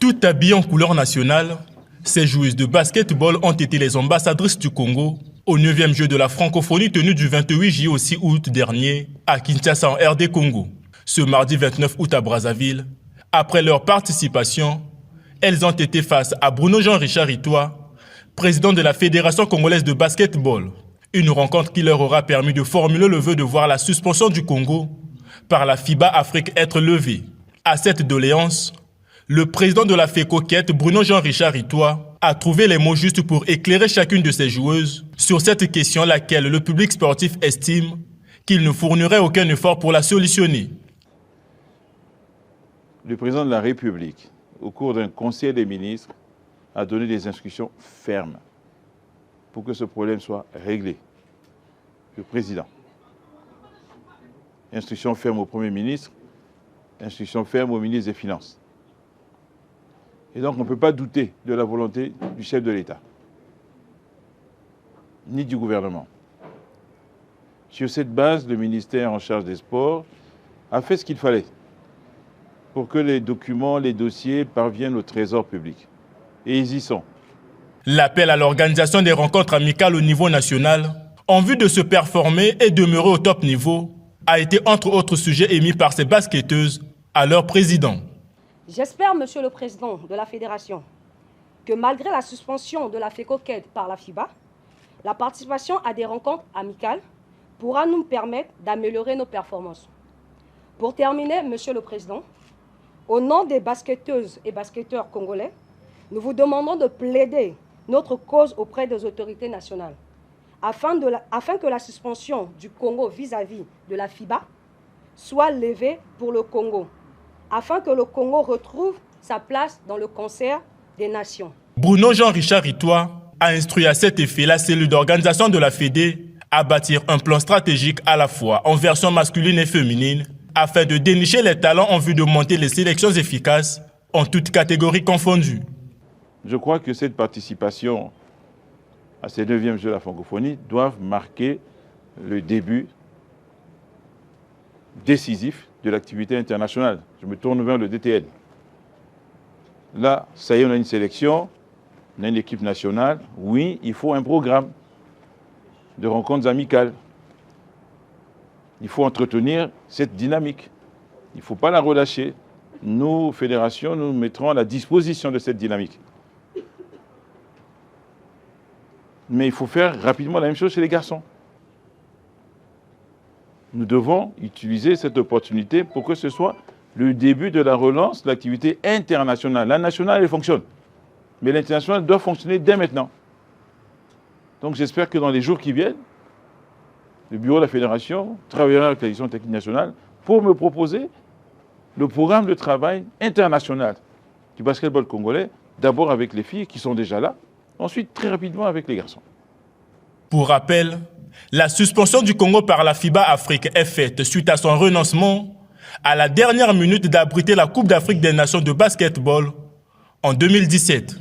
Toutes habillées en couleur nationale, ces joueuses de basketball ont été les ambassadrices du Congo au 9e jeu de la francophonie tenu du 28 juillet au 6 août dernier à Kinshasa en RD Congo. Ce mardi 29 août à Brazzaville, après leur participation, elles ont été face à Bruno Jean-Richard Itoa, président de la Fédération congolaise de basketball. Une rencontre qui leur aura permis de formuler le vœu de voir la suspension du Congo par la FIBA Afrique être levée. À cette doléance, le président de la FECOQUET, Bruno Jean-Richard Itoa, a trouvé les mots justes pour éclairer chacune de ses joueuses sur cette question laquelle le public sportif estime qu'il ne fournirait aucun effort pour la solutionner. Le président de la République, au cours d'un conseil des ministres, a donné des instructions fermes pour que ce problème soit réglé. Le président. Instructions fermes au Premier ministre, instructions fermes au ministre des Finances. Et donc on ne peut pas douter de la volonté du chef de l'État, ni du gouvernement. Sur cette base, le ministère en charge des sports a fait ce qu'il fallait pour que les documents, les dossiers parviennent au trésor public. Et ils y sont. L'appel à l'organisation des rencontres amicales au niveau national, en vue de se performer et demeurer au top niveau, a été entre autres sujets émis par ces basketteuses à leur président. J'espère, Monsieur le Président de la Fédération, que malgré la suspension de la FECOQUET par la FIBA, la participation à des rencontres amicales pourra nous permettre d'améliorer nos performances. Pour terminer, Monsieur le Président, au nom des basketteuses et basketteurs congolais, nous vous demandons de plaider notre cause auprès des autorités nationales, afin que la suspension du Congo vis-à-vis de la FIBA soit levée pour le Congo, afin que le Congo retrouve sa place dans le concert des nations. Bruno Jean-Richard Itoa a instruit à cet effet la cellule d'organisation de la Fédé à bâtir un plan stratégique à la fois en version masculine et féminine, afin de dénicher les talents en vue de monter les sélections efficaces en toutes catégories confondues. Je crois que cette participation à ces 9e Jeux de la francophonie doivent marquer le début décisif de l'activité internationale. Je me tourne vers le DTN. Là, ça y est, on a une sélection, on a une équipe nationale. Oui, il faut un programme de rencontres amicales. Il faut entretenir cette dynamique. Il ne faut pas la relâcher. Nous, fédérations, nous mettrons à la disposition de cette dynamique. Mais il faut faire rapidement la même chose chez les garçons. Nous devons utiliser cette opportunité pour que ce soit le début de la relance de l'activité internationale. La nationale, elle fonctionne. Mais l'international doit fonctionner dès maintenant. Donc j'espère que dans les jours qui viennent, le bureau de la fédération travaillera avec la direction technique nationale pour me proposer le programme de travail international du basketball congolais, d'abord avec les filles qui sont déjà là, ensuite très rapidement avec les garçons. Pour rappel, la suspension du Congo par la FIBA Afrique est faite suite à son renoncement à la dernière minute d'abriter la Coupe d'Afrique des Nations de basketball en 2017.